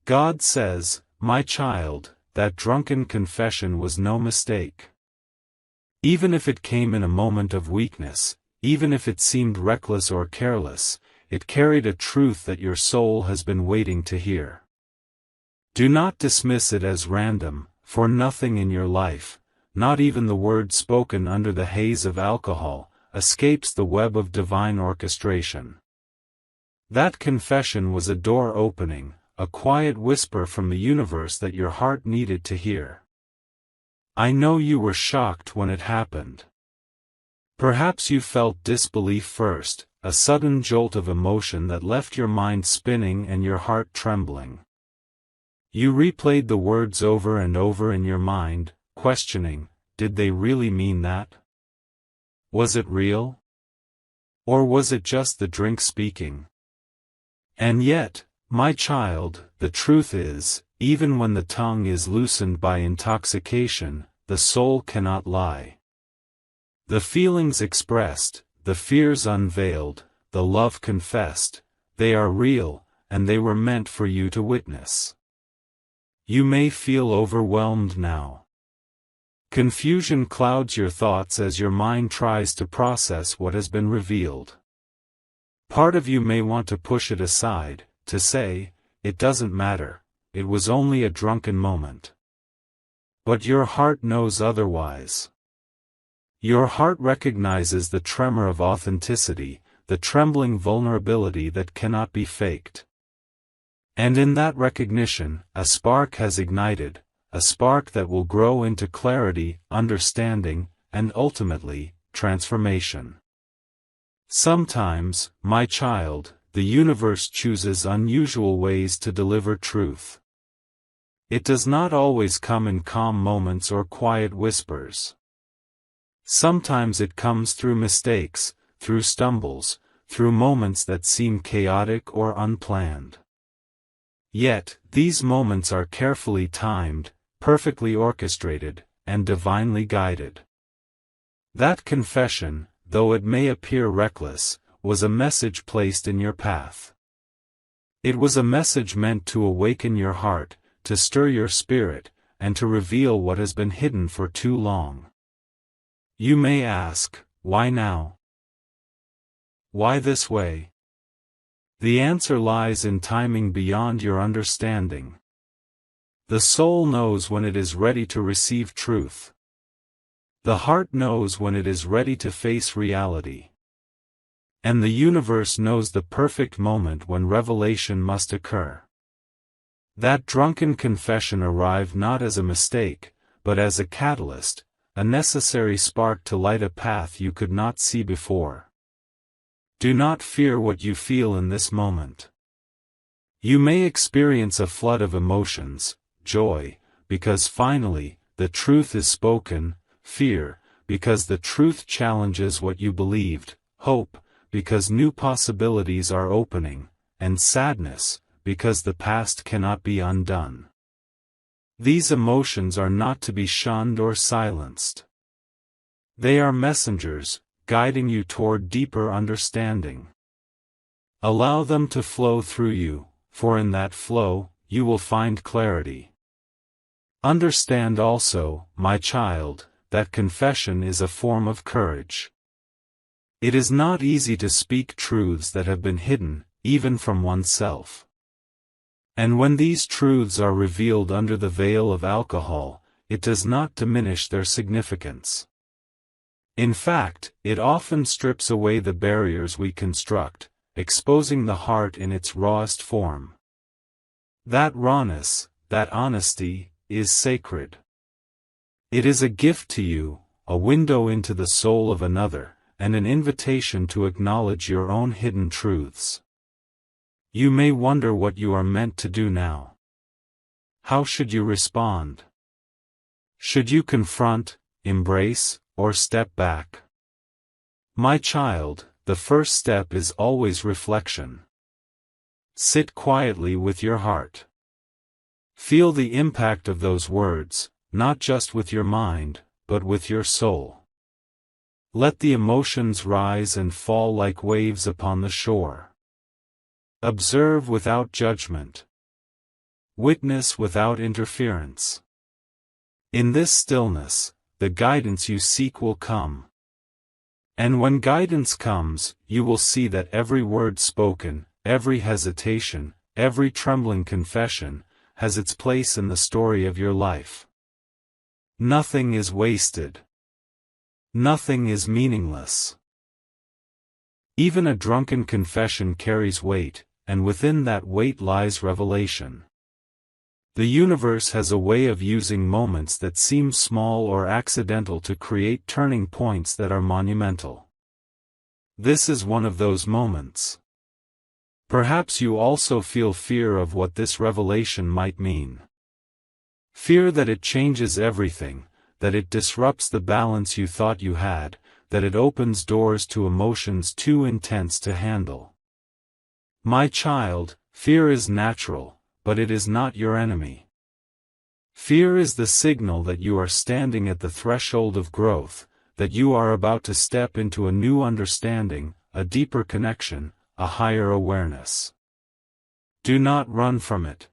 God says, "My child, that drunken confession was no mistake." Even if it came in a moment of weakness, even if it seemed reckless or careless, it carried a truth that your soul has been waiting to hear. Do not dismiss it as random, for nothing in your life, not even the word spoken under the haze of alcohol, escapes the web of divine orchestration. That confession was a door opening, a quiet whisper from the universe that your heart needed to hear. I know you were shocked when it happened. Perhaps you felt disbelief first, a sudden jolt of emotion that left your mind spinning and your heart trembling. You replayed the words over and over in your mind, questioning, did they really mean that? Was it real? Or was it just the drink speaking? And yet, my child, the truth is, even when the tongue is loosened by intoxication, the soul cannot lie. The feelings expressed, the fears unveiled, the love confessed, they are real, and they were meant for you to witness. You may feel overwhelmed now. Confusion clouds your thoughts as your mind tries to process what has been revealed. Part of you may want to push it aside, to say, it doesn't matter, it was only a drunken moment. But your heart knows otherwise. Your heart recognizes the tremor of authenticity, the trembling vulnerability that cannot be faked. And in that recognition, a spark has ignited, a spark that will grow into clarity, understanding, and ultimately, transformation. Sometimes, my child, the universe chooses unusual ways to deliver truth. It does not always come in calm moments or quiet whispers. Sometimes it comes through mistakes, through stumbles, through moments that seem chaotic or unplanned. Yet, these moments are carefully timed, perfectly orchestrated, and divinely guided. That confession, though it may appear reckless, was a message placed in your path. It was a message meant to awaken your heart, to stir your spirit, and to reveal what has been hidden for too long. You may ask, why now? Why this way? The answer lies in timing beyond your understanding. The soul knows when it is ready to receive truth. The heart knows when it is ready to face reality. And the universe knows the perfect moment when revelation must occur. That drunken confession arrived not as a mistake, but as a catalyst, a necessary spark to light a path you could not see before. Do not fear what you feel in this moment. You may experience a flood of emotions, joy, because finally, the truth is spoken, fear, because the truth challenges what you believed, hope, because new possibilities are opening, and sadness, because the past cannot be undone. These emotions are not to be shunned or silenced. They are messengers, guiding you toward deeper understanding. Allow them to flow through you, for in that flow, you will find clarity. Understand also, my child, that confession is a form of courage. It is not easy to speak truths that have been hidden, even from oneself. And when these truths are revealed under the veil of alcohol, it does not diminish their significance. In fact, it often strips away the barriers we construct, exposing the heart in its rawest form. That rawness, that honesty, is sacred. It is a gift to you, a window into the soul of another, and an invitation to acknowledge your own hidden truths. You may wonder what you are meant to do now. How should you respond? Should you confront, embrace, or step back? My child, the first step is always reflection. Sit quietly with your heart. Feel the impact of those words, not just with your mind, but with your soul. Let the emotions rise and fall like waves upon the shore. Observe without judgment. Witness without interference. In this stillness, the guidance you seek will come. And when guidance comes, you will see that every word spoken, every hesitation, every trembling confession, has its place in the story of your life. Nothing is wasted. Nothing is meaningless. Even a drunken confession carries weight, and within that weight lies revelation. The universe has a way of using moments that seem small or accidental to create turning points that are monumental. This is one of those moments. Perhaps you also feel fear of what this revelation might mean. Fear that it changes everything, that it disrupts the balance you thought you had, that it opens doors to emotions too intense to handle. My child, fear is natural, but it is not your enemy. Fear is the signal that you are standing at the threshold of growth, that you are about to step into a new understanding, a deeper connection, a higher awareness. Do not run from it.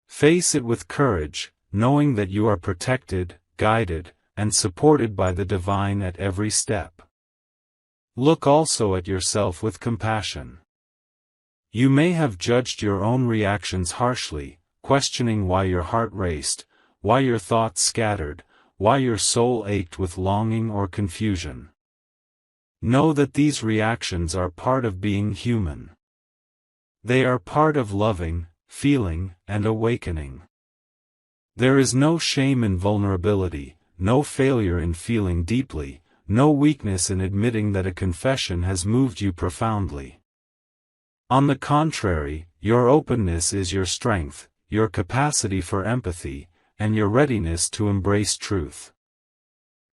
Face it with courage, knowing that you are protected, guided, and supported by the divine at every step. Look also at yourself with compassion. You may have judged your own reactions harshly, questioning why your heart raced, why your thoughts scattered, why your soul ached with longing or confusion. Know that these reactions are part of being human. They are part of loving, feeling, and awakening. There is no shame in vulnerability, no failure in feeling deeply, no weakness in admitting that a confession has moved you profoundly. On the contrary, your openness is your strength, your capacity for empathy, and your readiness to embrace truth.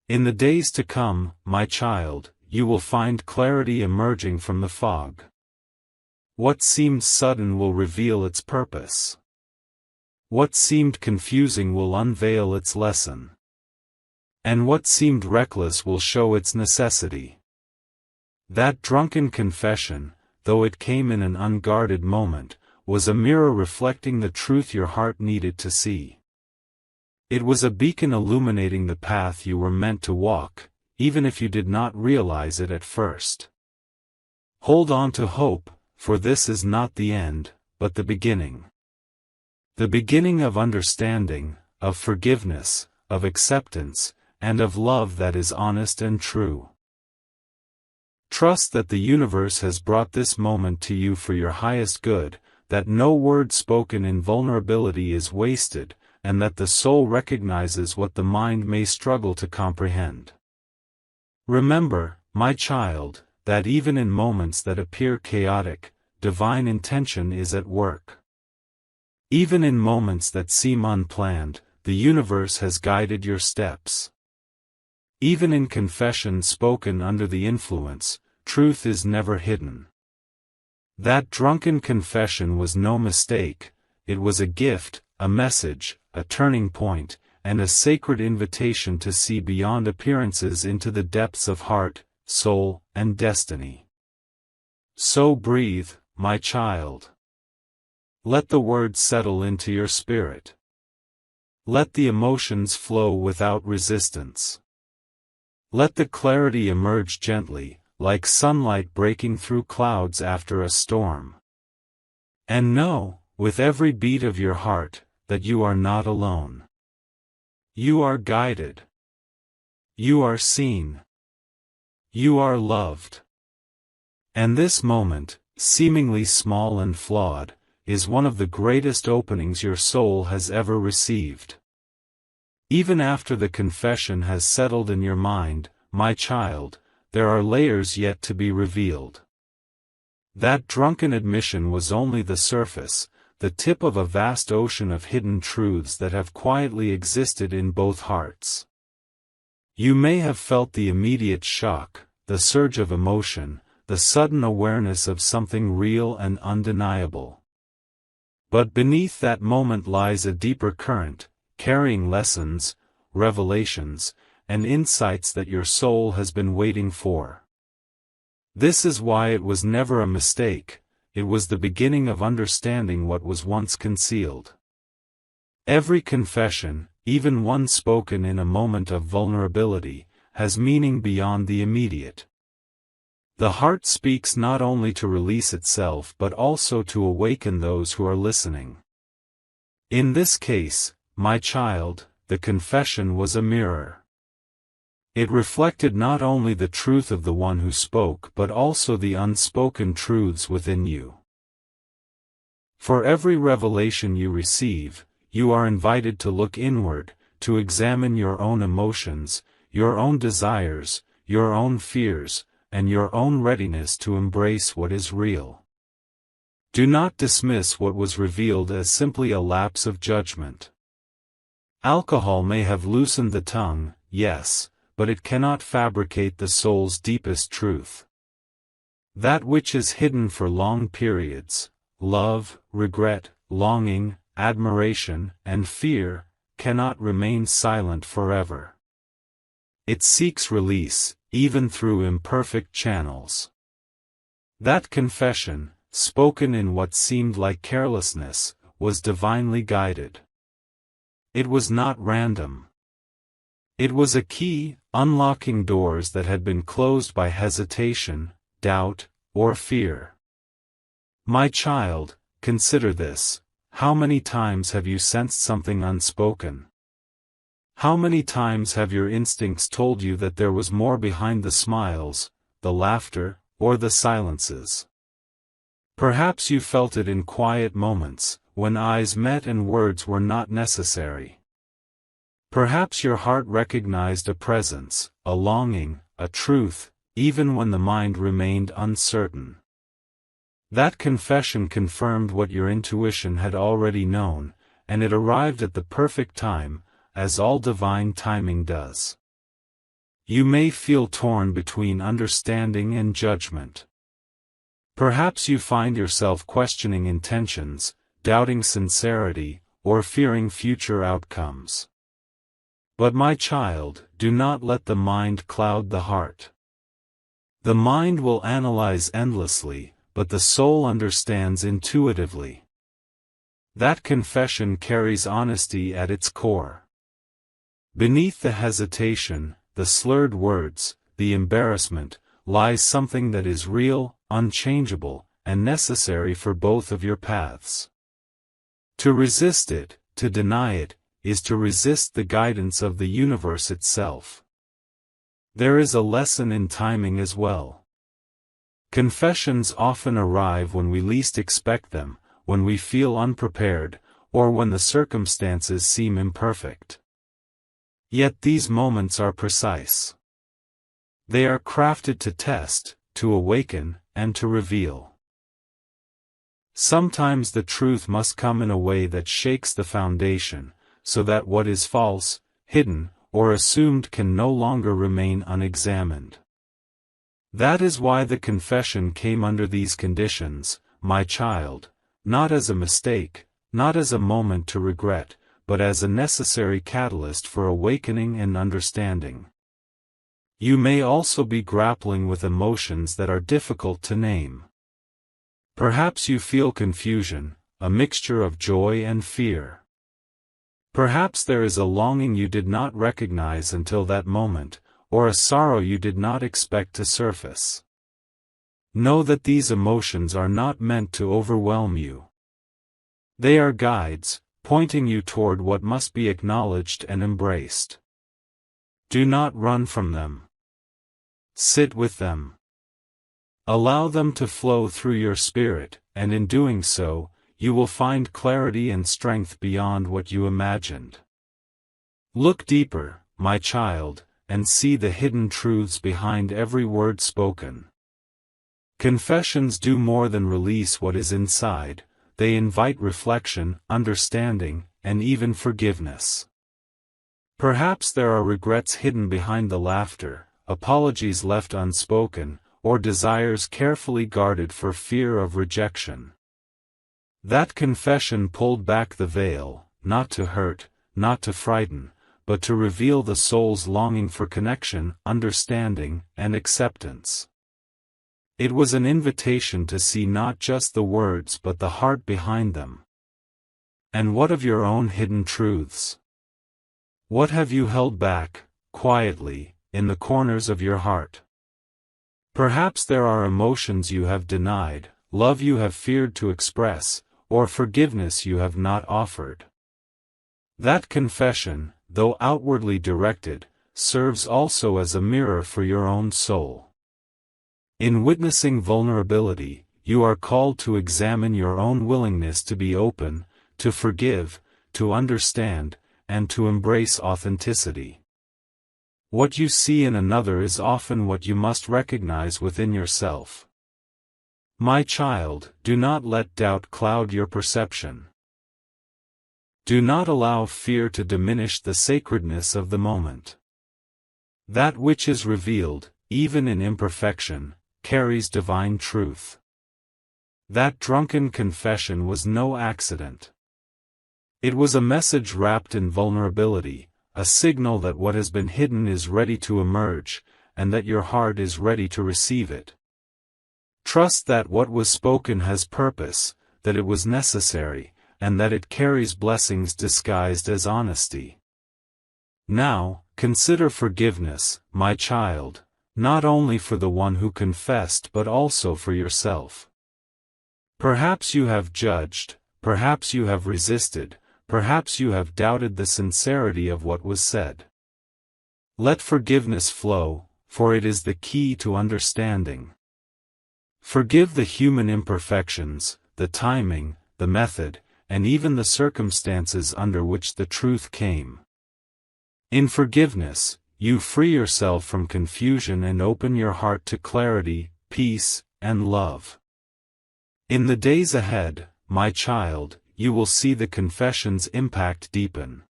In the days to come, my child, you will find clarity emerging from the fog. What seemed sudden will reveal its purpose. What seemed confusing will unveil its lesson. And what seemed reckless will show its necessity. That drunken confession, though it came in an unguarded moment, was a mirror reflecting the truth your heart needed to see. It was a beacon illuminating the path you were meant to walk, even if you did not realize it at first. Hold on to hope, for this is not the end, but the beginning. The beginning of understanding, of forgiveness, of acceptance, and of love that is honest and true. Trust that the universe has brought this moment to you for your highest good, that no word spoken in vulnerability is wasted, and that the soul recognizes what the mind may struggle to comprehend. Remember, my child, that even in moments that appear chaotic, divine intention is at work. Even in moments that seem unplanned, the universe has guided your steps. Even in confession spoken under the influence, truth is never hidden. That drunken confession was no mistake, it was a gift, a message, a turning point, and a sacred invitation to see beyond appearances into the depths of heart, soul, and destiny. So breathe, my child. Let the words settle into your spirit. Let the emotions flow without resistance. Let the clarity emerge gently, like sunlight breaking through clouds after a storm. And know, with every beat of your heart, that you are not alone. You are guided. You are seen. You are loved. And this moment, seemingly small and flawed, is one of the greatest openings your soul has ever received. Even after the confession has settled in your mind, my child, there are layers yet to be revealed. That drunken admission was only the surface, the tip of a vast ocean of hidden truths that have quietly existed in both hearts. You may have felt the immediate shock, the surge of emotion, the sudden awareness of something real and undeniable. But beneath that moment lies a deeper current, carrying lessons, revelations, and insights that your soul has been waiting for. This is why it was never a mistake, it was the beginning of understanding what was once concealed. Every confession, even one spoken in a moment of vulnerability, has meaning beyond the immediate. The heart speaks not only to release itself but also to awaken those who are listening. In this case, my child, the confession was a mirror. It reflected not only the truth of the one who spoke but also the unspoken truths within you. For every revelation you receive, you are invited to look inward, to examine your own emotions, your own desires, your own fears, and your own readiness to embrace what is real. Do not dismiss what was revealed as simply a lapse of judgment. Alcohol may have loosened the tongue, yes, but it cannot fabricate the soul's deepest truth. That which is hidden for long periods, love, regret, longing, admiration, and fear, cannot remain silent forever. It seeks release, even through imperfect channels. That confession, spoken in what seemed like carelessness, was divinely guided. It was not random. It was a key, unlocking doors that had been closed by hesitation, doubt, or fear. My child, consider this: how many times have you sensed something unspoken? How many times have your instincts told you that there was more behind the smiles, the laughter, or the silences? Perhaps you felt it in quiet moments, when eyes met and words were not necessary. Perhaps your heart recognized a presence, a longing, a truth, even when the mind remained uncertain. That confession confirmed what your intuition had already known, and it arrived at the perfect time, as all divine timing does. You may feel torn between understanding and judgment. Perhaps you find yourself questioning intentions, doubting sincerity, or fearing future outcomes. But my child, do not let the mind cloud the heart. The mind will analyze endlessly, but the soul understands intuitively. That confession carries honesty at its core. Beneath the hesitation, the slurred words, the embarrassment, lies something that is real, unchangeable, and necessary for both of your paths. To resist it, to deny it, is to resist the guidance of the universe itself. There is a lesson in timing as well. Confessions often arrive when we least expect them, when we feel unprepared, or when the circumstances seem imperfect. Yet these moments are precise. They are crafted to test, to awaken, and to reveal. Sometimes the truth must come in a way that shakes the foundation, so that what is false, hidden, or assumed can no longer remain unexamined. That is why the confession came under these conditions, my child, not as a mistake, not as a moment to regret, but as a necessary catalyst for awakening and understanding. You may also be grappling with emotions that are difficult to name. Perhaps you feel confusion, a mixture of joy and fear. Perhaps there is a longing you did not recognize until that moment, or a sorrow you did not expect to surface. Know that these emotions are not meant to overwhelm you. They are guides, pointing you toward what must be acknowledged and embraced. Do not run from them. Sit with them. Allow them to flow through your spirit, and in doing so, you will find clarity and strength beyond what you imagined. Look deeper, my child, and see the hidden truths behind every word spoken. Confessions do more than release what is inside. They invite reflection, understanding, and even forgiveness. Perhaps there are regrets hidden behind the laughter, apologies left unspoken, or desires carefully guarded for fear of rejection. That confession pulled back the veil, not to hurt, not to frighten, but to reveal the soul's longing for connection, understanding, and acceptance. It was an invitation to see not just the words but the heart behind them. And what of your own hidden truths? What have you held back, quietly, in the corners of your heart? Perhaps there are emotions you have denied, love you have feared to express, or forgiveness you have not offered. That confession, though outwardly directed, serves also as a mirror for your own soul. In witnessing vulnerability, you are called to examine your own willingness to be open, to forgive, to understand, and to embrace authenticity. What you see in another is often what you must recognize within yourself. My child, do not let doubt cloud your perception. Do not allow fear to diminish the sacredness of the moment. That which is revealed, even in imperfection, carries divine truth. That drunken confession was no accident. It was a message wrapped in vulnerability, a signal that what has been hidden is ready to emerge, and that your heart is ready to receive it. Trust that what was spoken has purpose, that it was necessary, and that it carries blessings disguised as honesty. Now, consider forgiveness, my child, not only for the one who confessed but also for yourself. Perhaps you have judged, perhaps you have resisted, perhaps you have doubted the sincerity of what was said. Let forgiveness flow, for it is the key to understanding. Forgive the human imperfections, the timing, the method, and even the circumstances under which the truth came. In forgiveness, you free yourself from confusion and open your heart to clarity, peace, and love. In the days ahead, my child, you will see the confession's impact deepen.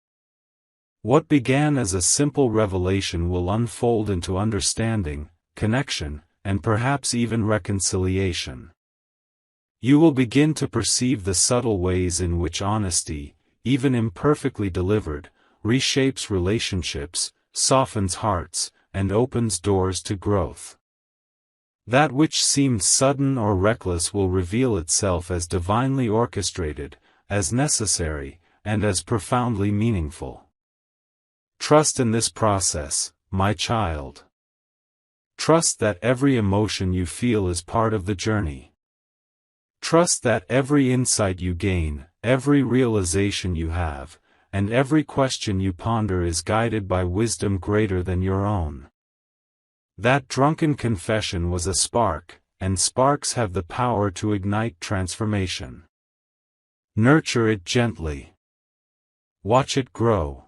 What began as a simple revelation will unfold into understanding, connection, and perhaps even reconciliation. You will begin to perceive the subtle ways in which honesty, even imperfectly delivered, reshapes relationships, softens hearts, and opens doors to growth. That which seemed sudden or reckless will reveal itself as divinely orchestrated, as necessary, and as profoundly meaningful. Trust in this process, my child. Trust that every emotion you feel is part of the journey. Trust that every insight you gain, every realization you have, and every question you ponder is guided by wisdom greater than your own. That drunken confession was a spark, and sparks have the power to ignite transformation. Nurture it gently. Watch it grow.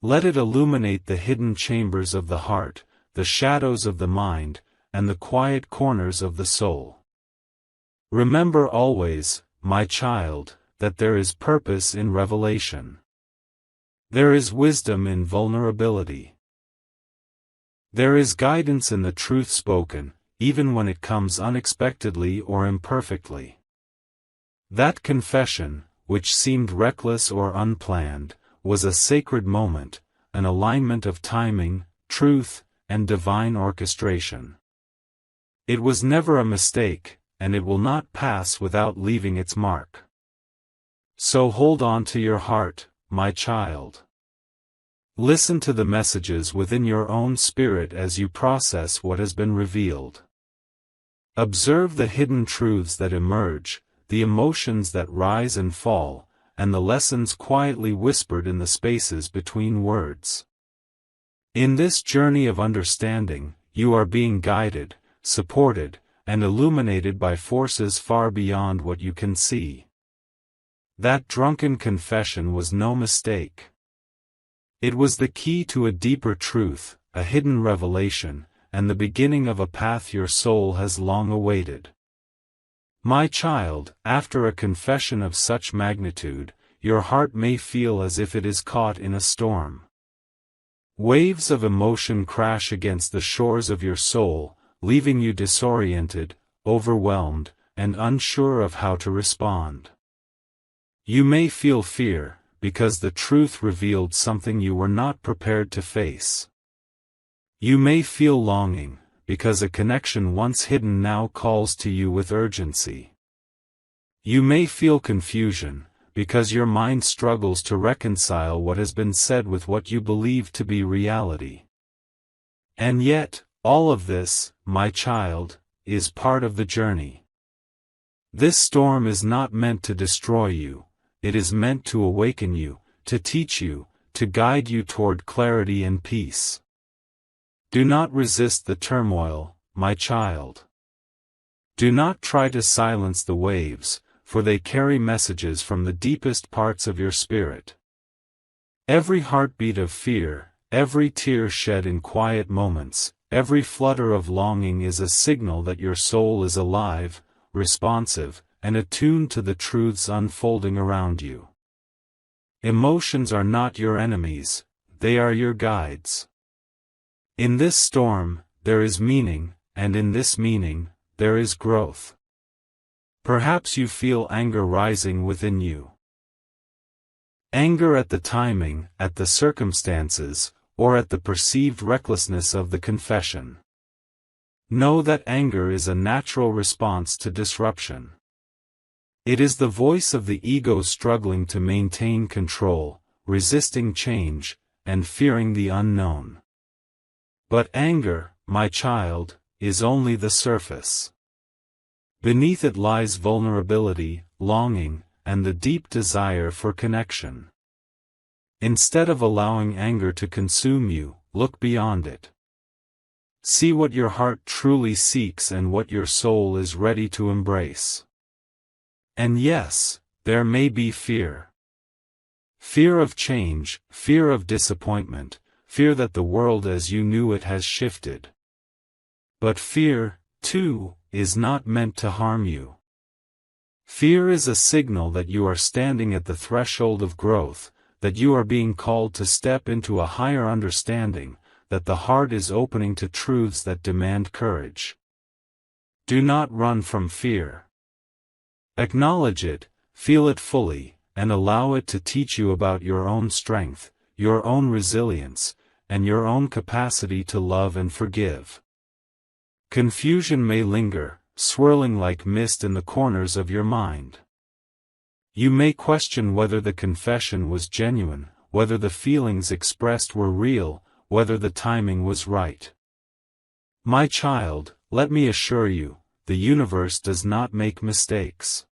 Let it illuminate the hidden chambers of the heart, the shadows of the mind, and the quiet corners of the soul. Remember always, my child, that there is purpose in revelation. There is wisdom in vulnerability. There is guidance in the truth spoken, even when it comes unexpectedly or imperfectly. That confession, which seemed reckless or unplanned, was a sacred moment, an alignment of timing, truth, and divine orchestration. It was never a mistake, and it will not pass without leaving its mark. So hold on to your heart, my child. Listen to the messages within your own spirit as you process what has been revealed. Observe the hidden truths that emerge, the emotions that rise and fall, and the lessons quietly whispered in the spaces between words. In this journey of understanding, you are being guided, supported, and illuminated by forces far beyond what you can see. That drunken confession was no mistake. It was the key to a deeper truth, a hidden revelation, and the beginning of a path your soul has long awaited. My child, after a confession of such magnitude, your heart may feel as if it is caught in a storm. Waves of emotion crash against the shores of your soul, leaving you disoriented, overwhelmed, and unsure of how to respond. You may feel fear, because the truth revealed something you were not prepared to face. You may feel longing, because a connection once hidden now calls to you with urgency. You may feel confusion, because your mind struggles to reconcile what has been said with what you believe to be reality. And yet, all of this, my child, is part of the journey. This storm is not meant to destroy you, it is meant to awaken you, to teach you, to guide you toward clarity and peace. Do not resist the turmoil, my child. Do not try to silence the waves, for they carry messages from the deepest parts of your spirit. Every heartbeat of fear, every tear shed in quiet moments, every flutter of longing is a signal that your soul is alive, responsive, and attuned to the truths unfolding around you. Emotions are not your enemies, they are your guides. In this storm, there is meaning, and in this meaning, there is growth. Perhaps you feel anger rising within you. Anger at the timing, at the circumstances, or at the perceived recklessness of the confession. Know that anger is a natural response to disruption. It is the voice of the ego struggling to maintain control, resisting change, and fearing the unknown. But anger, my child, is only the surface. Beneath it lies vulnerability, longing, and the deep desire for connection. Instead of allowing anger to consume you, look beyond it. See what your heart truly seeks and what your soul is ready to embrace. And yes, there may be fear. Fear of change, fear of disappointment, fear that the world as you knew it has shifted. But fear, too, is not meant to harm you. Fear is a signal that you are standing at the threshold of growth, that you are being called to step into a higher understanding, that the heart is opening to truths that demand courage. Do not run from fear. Acknowledge it, feel it fully, and allow it to teach you about your own strength, your own resilience, and your own capacity to love and forgive. Confusion may linger, swirling like mist in the corners of your mind. You may question whether the confession was genuine, whether the feelings expressed were real, whether the timing was right. My child, let me assure you, the universe does not make mistakes.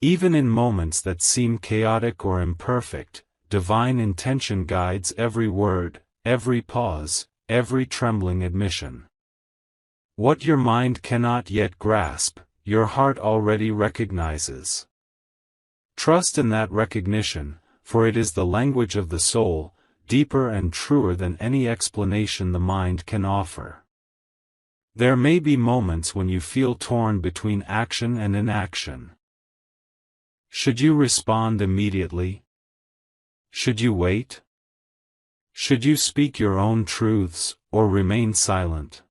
Even in moments that seem chaotic or imperfect, divine intention guides every word, every pause, every trembling admission. What your mind cannot yet grasp, your heart already recognizes. Trust in that recognition, for it is the language of the soul, deeper and truer than any explanation the mind can offer. There may be moments when you feel torn between action and inaction. Should you respond immediately? Should you wait? Should you speak your own truths, or remain silent?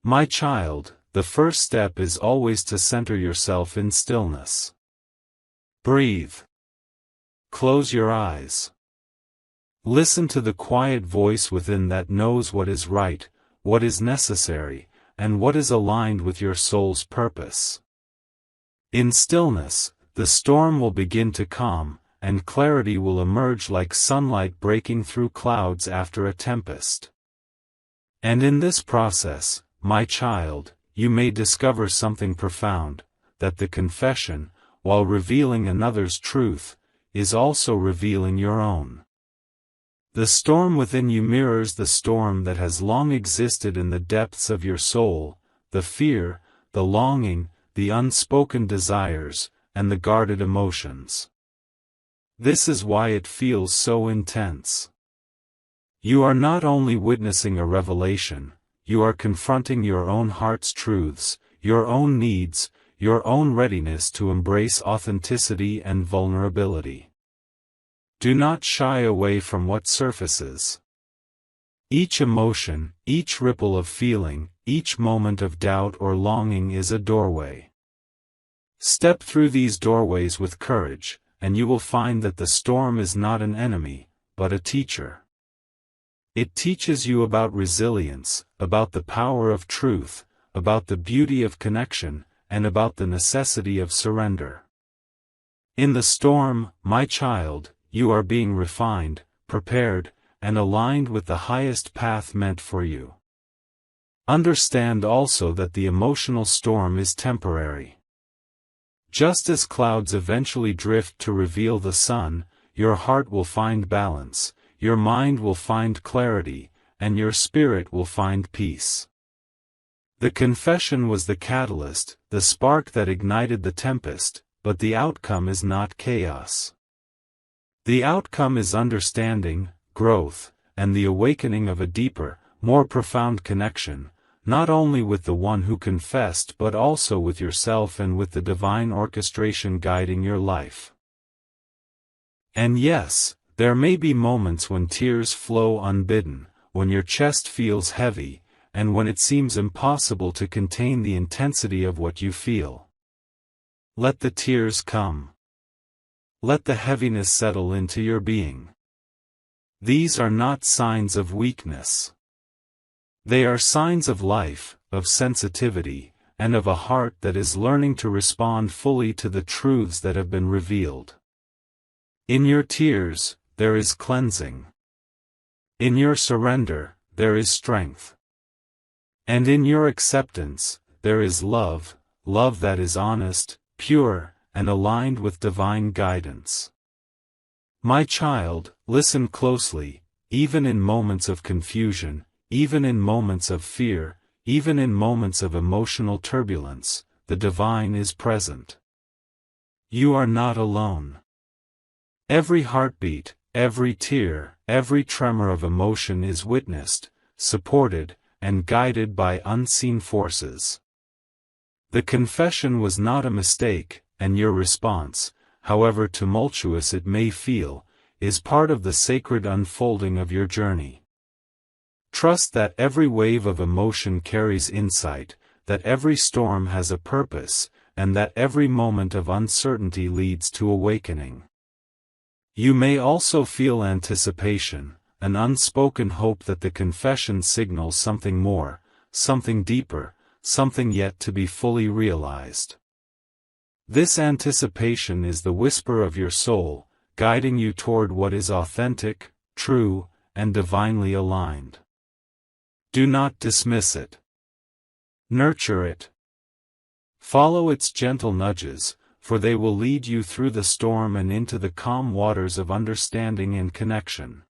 My child, the first step is always to center yourself in stillness. Breathe. Close your eyes. Listen to the quiet voice within that knows what is right, what is necessary, and what is aligned with your soul's purpose. In stillness, the storm will begin to calm, and clarity will emerge like sunlight breaking through clouds after a tempest. And in this process, my child, you may discover something profound, that the confession, while revealing another's truth, is also revealing your own. The storm within you mirrors the storm that has long existed in the depths of your soul, the fear, the longing, the unspoken desires, and the guarded emotions. This is why it feels so intense. You are not only witnessing a revelation, you are confronting your own heart's truths, your own needs, your own readiness to embrace authenticity and vulnerability. Do not shy away from what surfaces. Each emotion, each ripple of feeling, each moment of doubt or longing is a doorway. Step through these doorways with courage, and you will find that the storm is not an enemy, but a teacher. It teaches you about resilience, about the power of truth, about the beauty of connection, and about the necessity of surrender. In the storm, my child, you are being refined, prepared, and aligned with the highest path meant for you. Understand also that the emotional storm is temporary. Just as clouds eventually drift to reveal the sun, your heart will find balance, your mind will find clarity, and your spirit will find peace. The confession was the catalyst, the spark that ignited the tempest, but the outcome is not chaos. The outcome is understanding, growth, and the awakening of a deeper, more profound connection, not only with the one who confessed but also with yourself and with the divine orchestration guiding your life. And yes, there may be moments when tears flow unbidden, when your chest feels heavy, and when it seems impossible to contain the intensity of what you feel. Let the tears come. Let the heaviness settle into your being. These are not signs of weakness. They are signs of life, of sensitivity, and of a heart that is learning to respond fully to the truths that have been revealed. In your tears, there is cleansing. In your surrender, there is strength. And in your acceptance, there is love, love that is honest, pure, and aligned with divine guidance. My child, listen closely, even in moments of confusion, even in moments of fear, even in moments of emotional turbulence, the divine is present. You are not alone. Every heartbeat, every tear, every tremor of emotion is witnessed, supported, and guided by unseen forces. The confession was not a mistake, and your response, however tumultuous it may feel, is part of the sacred unfolding of your journey. Trust that every wave of emotion carries insight, that every storm has a purpose, and that every moment of uncertainty leads to awakening. You may also feel anticipation, an unspoken hope that the confession signals something more, something deeper, something yet to be fully realized. This anticipation is the whisper of your soul, guiding you toward what is authentic, true, and divinely aligned. Do not dismiss it. Nurture it. Follow its gentle nudges, for they will lead you through the storm and into the calm waters of understanding and connection.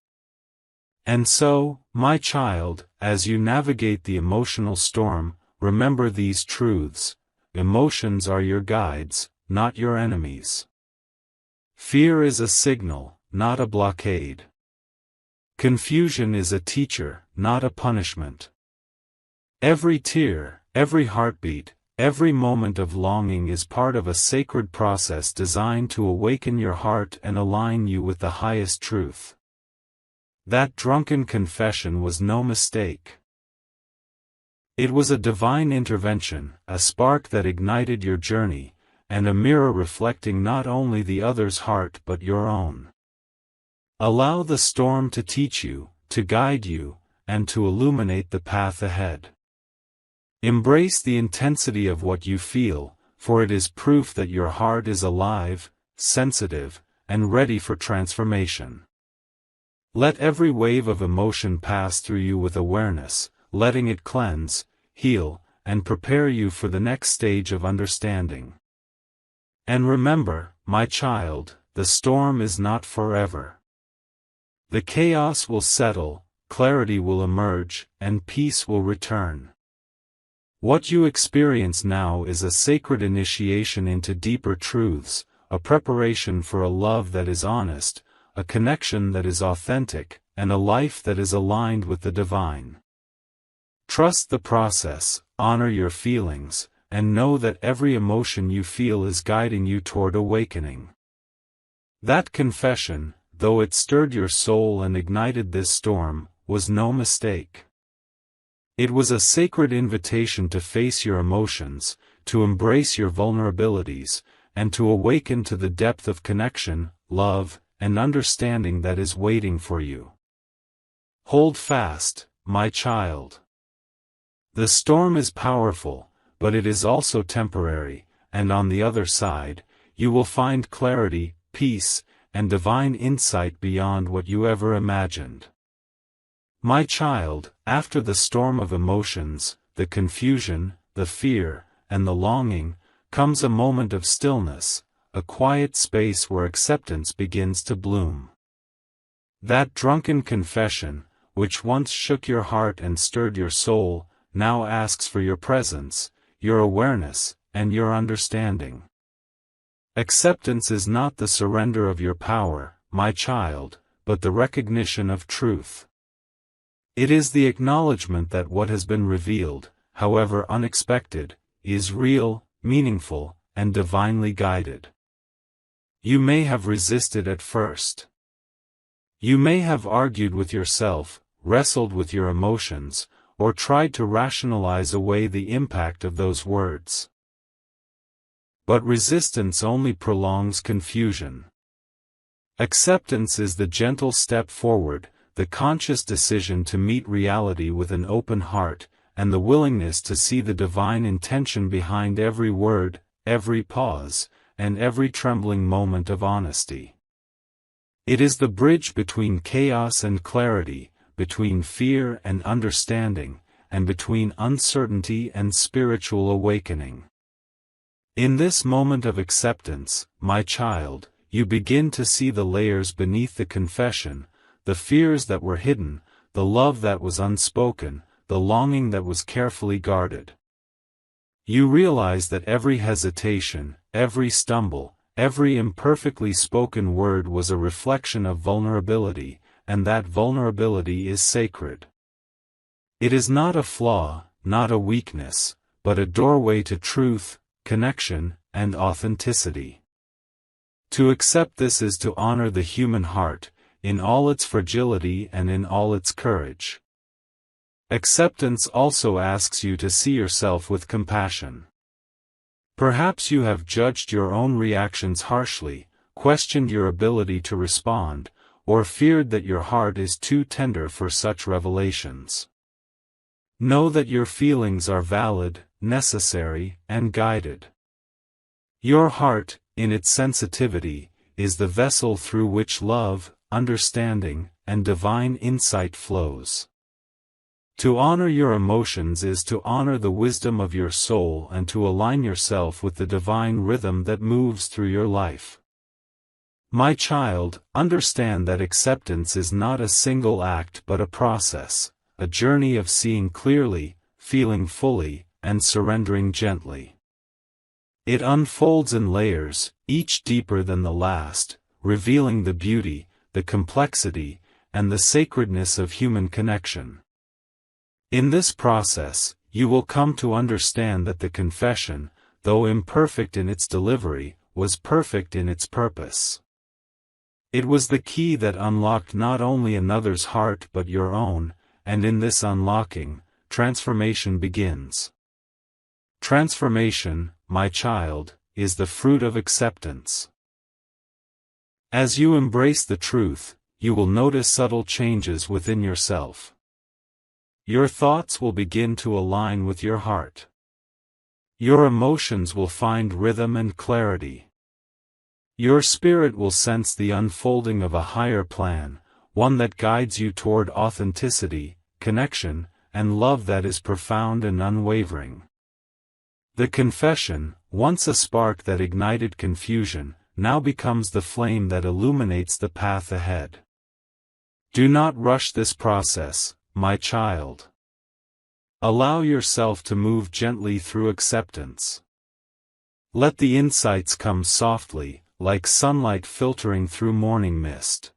And so, my child, as you navigate the emotional storm, remember these truths: emotions are your guides, not your enemies. Fear is a signal, not a blockade. Confusion is a teacher, not a punishment. Every tear, every heartbeat, every moment of longing is part of a sacred process designed to awaken your heart and align you with the highest truth. That drunken confession was no mistake. It was a divine intervention, a spark that ignited your journey, and a mirror reflecting not only the other's heart but your own. Allow the storm to teach you, to guide you, and to illuminate the path ahead. Embrace the intensity of what you feel, for it is proof that your heart is alive, sensitive, and ready for transformation. Let every wave of emotion pass through you with awareness, letting it cleanse, heal, and prepare you for the next stage of understanding. And remember, my child, the storm is not forever. The chaos will settle, clarity will emerge, and peace will return. What you experience now is a sacred initiation into deeper truths, a preparation for a love that is honest, a connection that is authentic, and a life that is aligned with the divine. Trust the process, honor your feelings, and know that every emotion you feel is guiding you toward awakening. That confession, though it stirred your soul and ignited this storm, was no mistake. It was a sacred invitation to face your emotions, to embrace your vulnerabilities, and to awaken to the depth of connection, love, and understanding that is waiting for you. Hold fast, my child. The storm is powerful, but it is also temporary, and on the other side, you will find clarity, peace, and divine insight beyond what you ever imagined. My child, after the storm of emotions, the confusion, the fear, and the longing, comes a moment of stillness, a quiet space where acceptance begins to bloom. That drunken confession, which once shook your heart and stirred your soul, now asks for your presence, your awareness, and your understanding. Acceptance is not the surrender of your power, my child, but the recognition of truth. It is the acknowledgement that what has been revealed, however unexpected, is real, meaningful, and divinely guided. You may have resisted at first. You may have argued with yourself, wrestled with your emotions, or tried to rationalize away the impact of those words. But resistance only prolongs confusion. Acceptance is the gentle step forward, the conscious decision to meet reality with an open heart, and the willingness to see the divine intention behind every word, every pause, and every trembling moment of honesty. It is the bridge between chaos and clarity, between fear and understanding, and between uncertainty and spiritual awakening. In this moment of acceptance, my child, you begin to see the layers beneath the confession, the fears that were hidden, the love that was unspoken, the longing that was carefully guarded. You realize that every hesitation, every stumble, every imperfectly spoken word was a reflection of vulnerability, and that vulnerability is sacred. It is not a flaw, not a weakness, but a doorway to truth, connection, and authenticity. To accept this is to honor the human heart, in all its fragility and in all its courage. Acceptance also asks you to see yourself with compassion. Perhaps you have judged your own reactions harshly, questioned your ability to respond, or feared that your heart is too tender for such revelations. Know that your feelings are valid, necessary, and guided. Your heart, in its sensitivity, is the vessel through which love, understanding, and divine insight flows. To honor your emotions is to honor the wisdom of your soul and to align yourself with the divine rhythm that moves through your life. My child, understand that acceptance is not a single act but a process, a journey of seeing clearly, feeling fully, and surrendering gently. It unfolds in layers, each deeper than the last, revealing the beauty, the complexity, and the sacredness of human connection. In this process, you will come to understand that the confession, though imperfect in its delivery, was perfect in its purpose. It was the key that unlocked not only another's heart but your own, and in this unlocking, transformation begins. Transformation, my child, is the fruit of acceptance. As you embrace the truth, you will notice subtle changes within yourself. Your thoughts will begin to align with your heart. Your emotions will find rhythm and clarity. Your spirit will sense the unfolding of a higher plan, one that guides you toward authenticity, connection, and love that is profound and unwavering. The confession, once a spark that ignited confusion, now becomes the flame that illuminates the path ahead. Do not rush this process, my child. Allow yourself to move gently through acceptance. Let the insights come softly, like sunlight filtering through morning mist.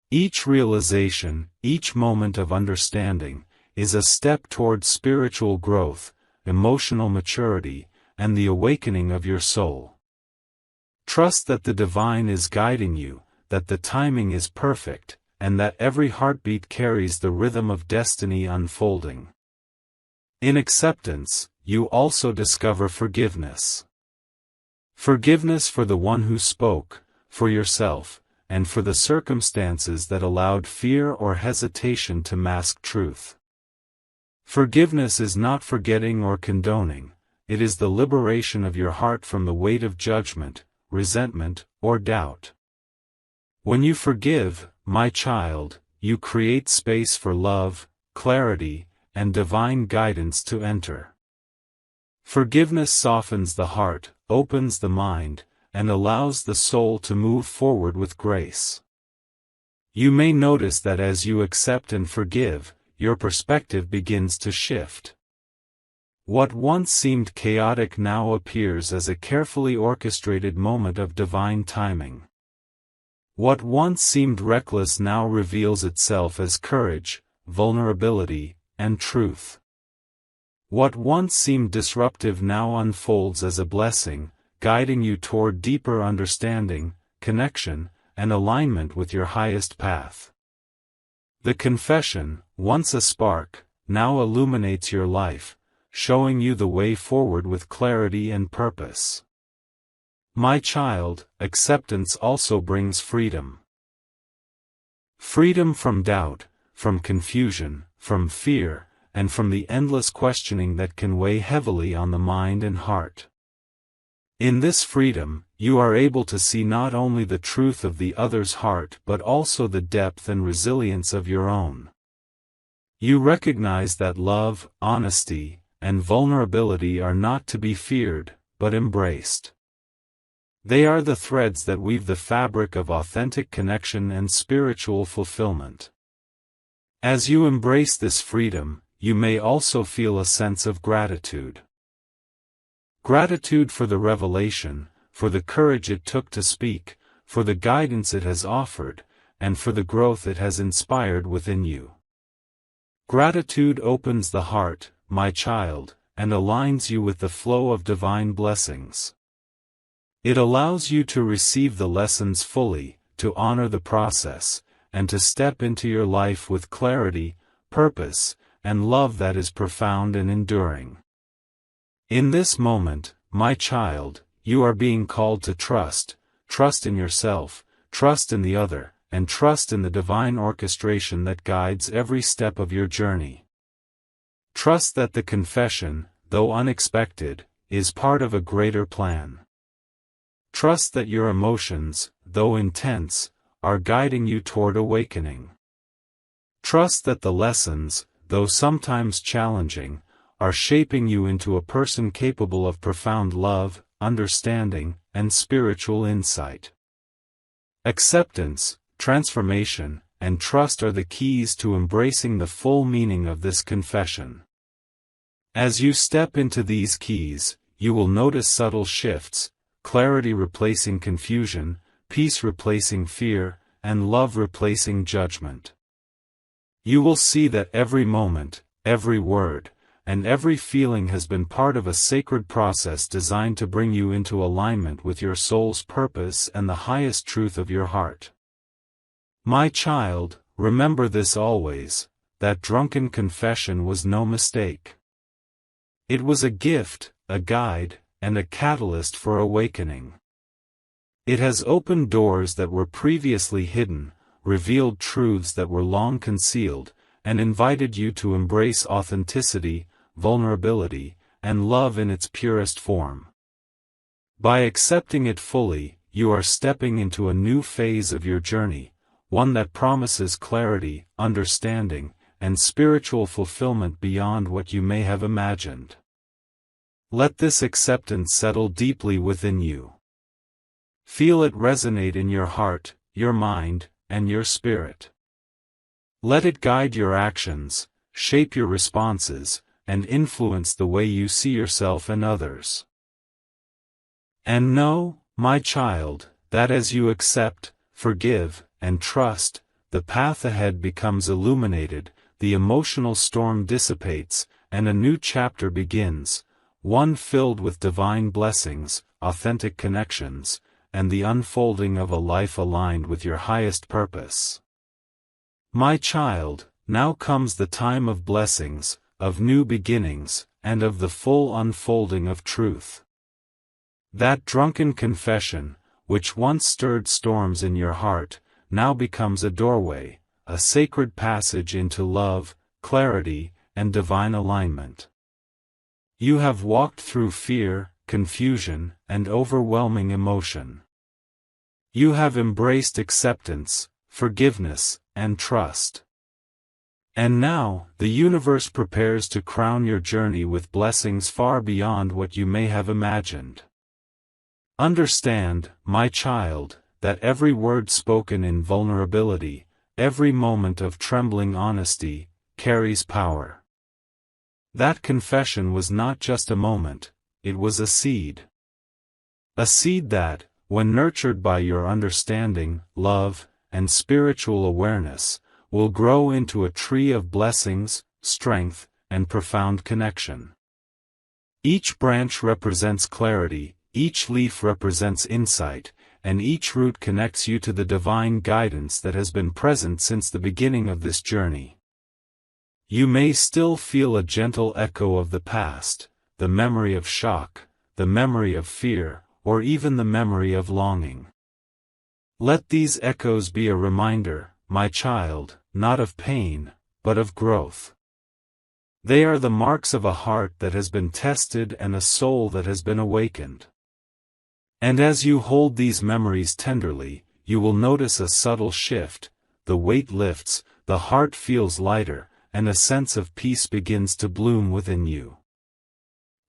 Each realization, each moment of understanding, is a step toward spiritual growth, emotional maturity, and the awakening of your soul. Trust that the divine is guiding you, that the timing is perfect, and that every heartbeat carries the rhythm of destiny unfolding. In acceptance, you also discover forgiveness. Forgiveness for the one who spoke, for yourself, and for the circumstances that allowed fear or hesitation to mask truth. Forgiveness is not forgetting or condoning, it is the liberation of your heart from the weight of judgment, resentment, or doubt. When you forgive, my child, you create space for love, clarity, and divine guidance to enter. Forgiveness softens the heart, opens the mind, and allows the soul to move forward with grace. You may notice that as you accept and forgive, your perspective begins to shift. What once seemed chaotic now appears as a carefully orchestrated moment of divine timing. What once seemed reckless now reveals itself as courage, vulnerability, and truth. What once seemed disruptive now unfolds as a blessing, guiding you toward deeper understanding, connection, and alignment with your highest path. The confession, once a spark, now illuminates your life, showing you the way forward with clarity and purpose. My child, acceptance also brings freedom. Freedom from doubt, from confusion, from fear, and from the endless questioning that can weigh heavily on the mind and heart. In this freedom, you are able to see not only the truth of the other's heart but also the depth and resilience of your own. You recognize that love, honesty, and vulnerability are not to be feared, but embraced. They are the threads that weave the fabric of authentic connection and spiritual fulfillment. As you embrace this freedom, you may also feel a sense of gratitude. Gratitude for the revelation, for the courage it took to speak, for the guidance it has offered, and for the growth it has inspired within you. Gratitude opens the heart, my child, and aligns you with the flow of divine blessings. It allows you to receive the lessons fully, to honor the process, and to step into your life with clarity, purpose, and love that is profound and enduring. In this moment, my child, you are being called to trust in yourself, trust in the other, and trust in the divine orchestration that guides every step of your journey. Trust that the confession, though unexpected, is part of a greater plan. Trust that your emotions, though intense, are guiding you toward awakening. Trust that the lessons, though sometimes challenging, are shaping you into a person capable of profound love, understanding, and spiritual insight. Acceptance, transformation, and trust are the keys to embracing the full meaning of this confession. As you step into these keys, you will notice subtle shifts, clarity replacing confusion, peace replacing fear, and love replacing judgment. You will see that every moment, every word, and every feeling has been part of a sacred process designed to bring you into alignment with your soul's purpose and the highest truth of your heart. My child, remember this always, that drunken confession was no mistake. It was a gift, a guide, and a catalyst for awakening. It has opened doors that were previously hidden, revealed truths that were long concealed, and invited you to embrace authenticity, vulnerability, and love in its purest form. By accepting it fully, you are stepping into a new phase of your journey, one that promises clarity, understanding, and spiritual fulfillment beyond what you may have imagined. Let this acceptance settle deeply within you. Feel it resonate in your heart, your mind, and your spirit. Let it guide your actions, shape your responses, and influence the way you see yourself and others. And know, my child, that as you accept, forgive, and trust, the path ahead becomes illuminated, the emotional storm dissipates, and a new chapter begins, one filled with divine blessings, authentic connections, and the unfolding of a life aligned with your highest purpose. My child, now comes the time of blessings, of new beginnings, and of the full unfolding of truth. That drunken confession, which once stirred storms in your heart, now becomes a doorway, a sacred passage into love, clarity, and divine alignment. You have walked through fear, confusion, and overwhelming emotion. You have embraced acceptance, forgiveness, and trust. And now, the universe prepares to crown your journey with blessings far beyond what you may have imagined. Understand, my child, that every word spoken in vulnerability, every moment of trembling honesty, carries power. That confession was not just a moment, it was a seed. A seed that, when nurtured by your understanding, love, and spiritual awareness, will grow into a tree of blessings, strength, and profound connection. Each branch represents clarity, each leaf represents insight, and each root connects you to the divine guidance that has been present since the beginning of this journey. You may still feel a gentle echo of the past, the memory of shock, the memory of fear, or even the memory of longing. Let these echoes be a reminder, my child, not of pain, but of growth. They are the marks of a heart that has been tested and a soul that has been awakened. And as you hold these memories tenderly, you will notice a subtle shift, the weight lifts, the heart feels lighter, and a sense of peace begins to bloom within you.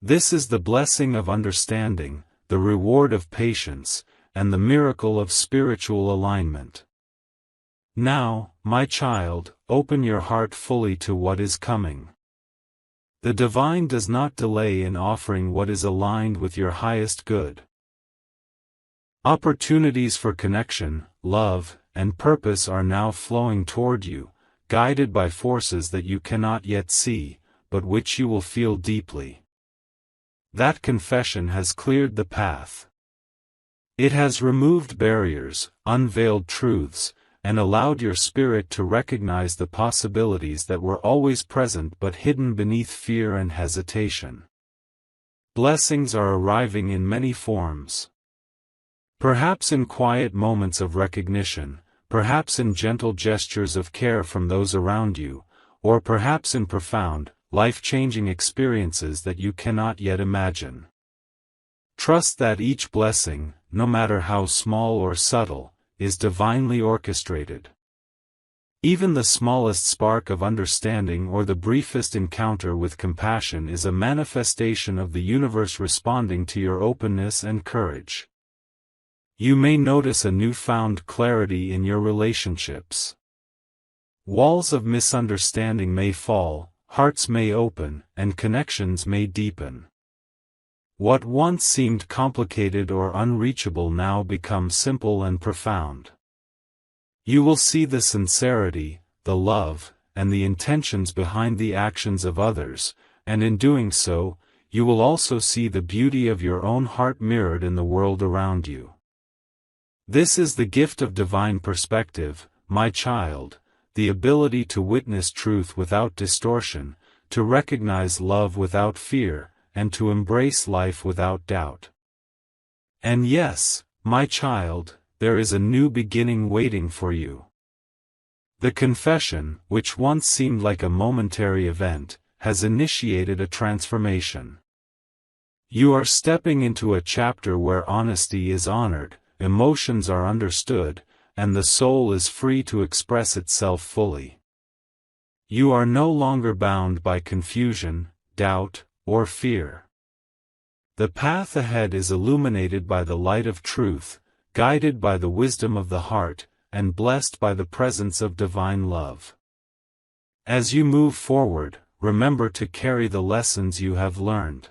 This is the blessing of understanding, the reward of patience, and the miracle of spiritual alignment. Now, my child, open your heart fully to what is coming. The divine does not delay in offering what is aligned with your highest good. Opportunities for connection, love, and purpose are now flowing toward you, guided by forces that you cannot yet see, but which you will feel deeply. That confession has cleared the path. It has removed barriers, unveiled truths, and allowed your spirit to recognize the possibilities that were always present but hidden beneath fear and hesitation. Blessings are arriving in many forms. Perhaps in quiet moments of recognition, perhaps in gentle gestures of care from those around you, or perhaps in profound, life-changing experiences that you cannot yet imagine. Trust that each blessing, no matter how small or subtle, is divinely orchestrated. Even the smallest spark of understanding or the briefest encounter with compassion is a manifestation of the universe responding to your openness and courage. You may notice a newfound clarity in your relationships. Walls of misunderstanding may fall, hearts may open, and connections may deepen. What once seemed complicated or unreachable now becomes simple and profound. You will see the sincerity, the love, and the intentions behind the actions of others, and in doing so, you will also see the beauty of your own heart mirrored in the world around you. This is the gift of divine perspective, my child, the ability to witness truth without distortion, to recognize love without fear, and to embrace life without doubt. And yes, my child, there is a new beginning waiting for you. The confession, which once seemed like a momentary event, has initiated a transformation. You are stepping into a chapter where honesty is honored, emotions are understood, and the soul is free to express itself fully. You are no longer bound by confusion, doubt, or fear. The path ahead is illuminated by the light of truth, guided by the wisdom of the heart, and blessed by the presence of divine love. As you move forward, remember to carry the lessons you have learned.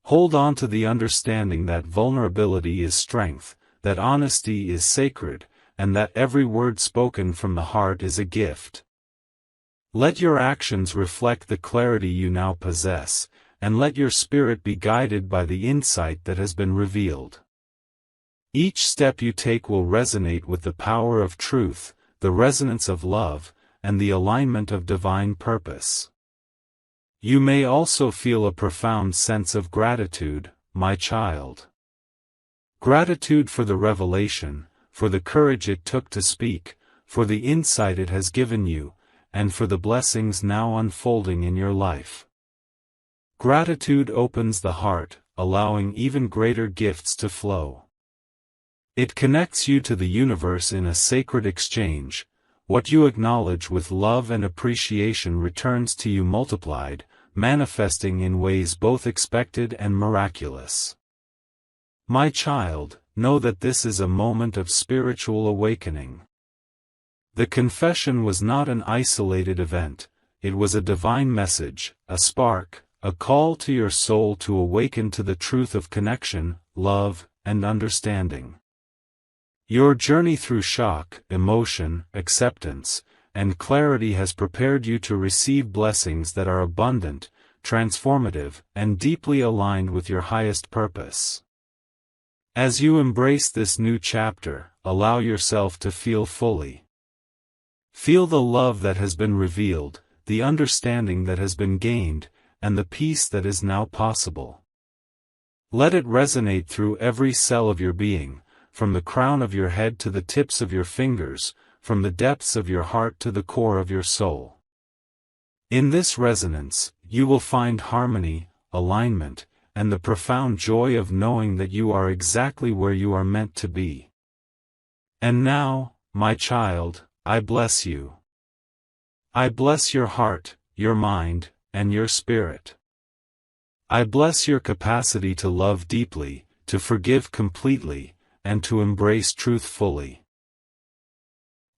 Hold on to the understanding that vulnerability is strength, that honesty is sacred, and that every word spoken from the heart is a gift. Let your actions reflect the clarity you now possess, and let your spirit be guided by the insight that has been revealed. Each step you take will resonate with the power of truth, the resonance of love, and the alignment of divine purpose. You may also feel a profound sense of gratitude, my child. Gratitude for the revelation, for the courage it took to speak, for the insight it has given you, and for the blessings now unfolding in your life. Gratitude opens the heart, allowing even greater gifts to flow. It connects you to the universe in a sacred exchange. What you acknowledge with love and appreciation returns to you multiplied, manifesting in ways both expected and miraculous. My child, know that this is a moment of spiritual awakening. The confession was not an isolated event, it was a divine message, a spark, a call to your soul to awaken to the truth of connection, love, and understanding. Your journey through shock, emotion, acceptance, and clarity has prepared you to receive blessings that are abundant, transformative, and deeply aligned with your highest purpose. As you embrace this new chapter, allow yourself to feel fully. Feel the love that has been revealed, the understanding that has been gained, and the peace that is now possible. Let it resonate through every cell of your being, from the crown of your head to the tips of your fingers, from the depths of your heart to the core of your soul. In this resonance, you will find harmony, alignment, and the profound joy of knowing that you are exactly where you are meant to be. And now, my child, I bless you. I bless your heart, your mind, and your spirit. I bless your capacity to love deeply, to forgive completely, and to embrace truth fully.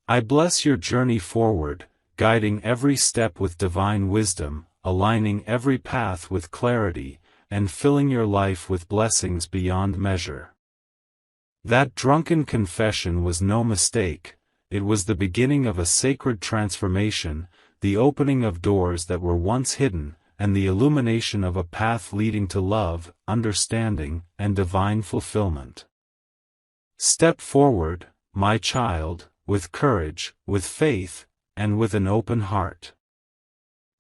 I bless your journey forward, guiding every step with divine wisdom, aligning every path with clarity, and filling your life with blessings beyond measure. That drunken confession was no mistake, it was the beginning of a sacred transformation, the opening of doors that were once hidden, and the illumination of a path leading to love, understanding, and divine fulfillment. Step forward, my child, with courage, with faith, and with an open heart.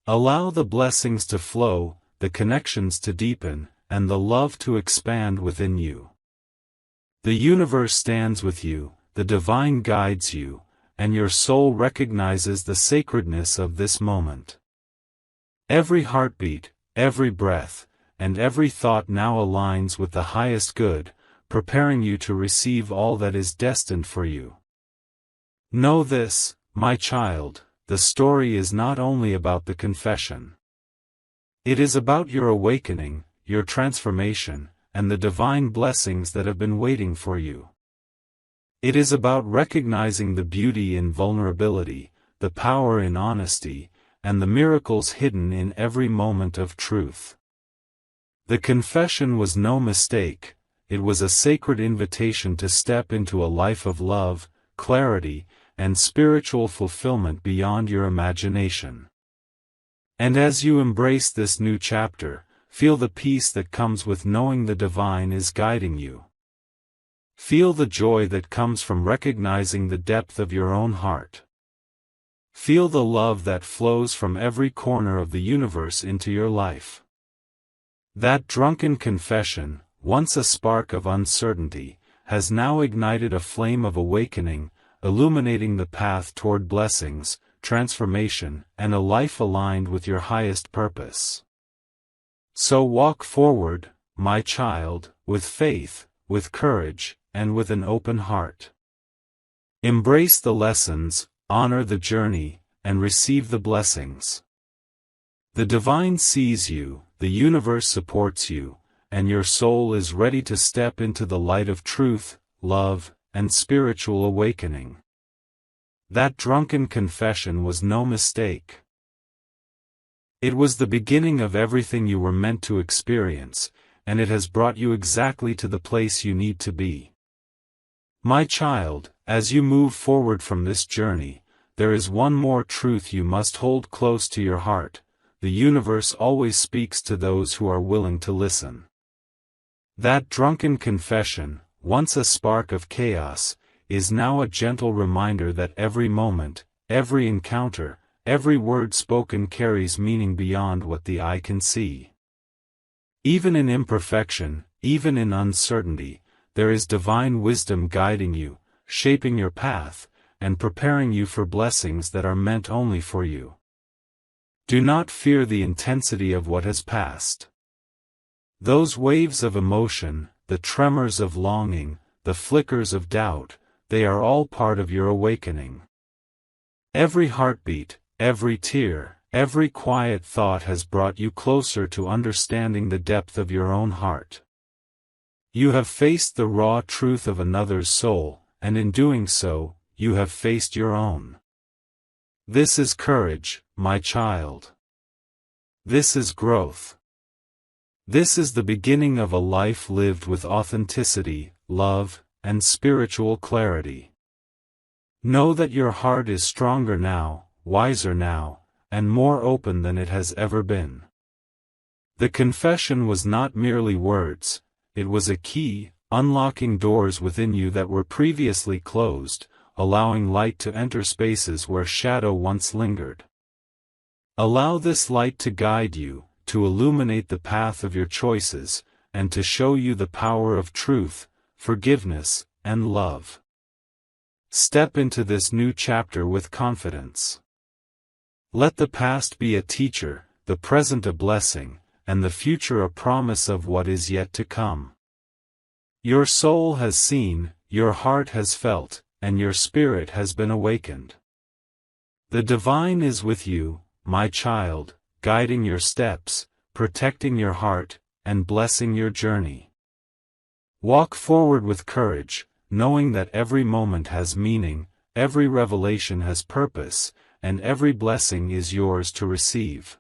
Allow the blessings to flow, the connections to deepen, and the love to expand within you. The universe stands with you, the divine guides you, and your soul recognizes the sacredness of this moment. Every heartbeat, every breath, and every thought now aligns with the highest good, preparing you to receive all that is destined for you. Know this, my child, the story is not only about the confession. It is about your awakening, your transformation, and the divine blessings that have been waiting for you. It is about recognizing the beauty in vulnerability, the power in honesty, and the miracles hidden in every moment of truth. The confession was no mistake. It was a sacred invitation to step into a life of love, clarity, and spiritual fulfillment beyond your imagination. And as you embrace this new chapter, feel the peace that comes with knowing the divine is guiding you. Feel the joy that comes from recognizing the depth of your own heart. Feel the love that flows from every corner of the universe into your life. That drunken confession, once a spark of uncertainty, has now ignited a flame of awakening, illuminating the path toward blessings, transformation, and a life aligned with your highest purpose. So walk forward, my child, with faith, with courage, and with an open heart. Embrace the lessons, honor the journey, and receive the blessings. The divine sees you, the universe supports you, and your soul is ready to step into the light of truth, love, and spiritual awakening. That drunken confession was no mistake. It was the beginning of everything you were meant to experience, and it has brought you exactly to the place you need to be. My child, as you move forward from this journey, there is one more truth you must hold close to your heart: the universe always speaks to those who are willing to listen. That drunken confession, once a spark of chaos, is now a gentle reminder that every moment, every encounter, every word spoken carries meaning beyond what the eye can see. Even in imperfection, even in uncertainty, there is divine wisdom guiding you, shaping your path, and preparing you for blessings that are meant only for you. Do not fear the intensity of what has passed. Those waves of emotion, the tremors of longing, the flickers of doubt, they are all part of your awakening. Every heartbeat, every tear, every quiet thought has brought you closer to understanding the depth of your own heart. You have faced the raw truth of another's soul, and in doing so, you have faced your own. This is courage, my child. This is growth. This is the beginning of a life lived with authenticity, love, and spiritual clarity. Know that your heart is stronger now, wiser now, and more open than it has ever been. The confession was not merely words, it was a key, unlocking doors within you that were previously closed, allowing light to enter spaces where shadow once lingered. Allow this light to guide you, to illuminate the path of your choices, and to show you the power of truth, forgiveness, and love. Step into this new chapter with confidence. Let the past be a teacher, the present a blessing, and the future a promise of what is yet to come. Your soul has seen, your heart has felt, and your spirit has been awakened. The divine is with you, my child, guiding your steps, protecting your heart, and blessing your journey. Walk forward with courage, knowing that every moment has meaning, every revelation has purpose, and every blessing is yours to receive.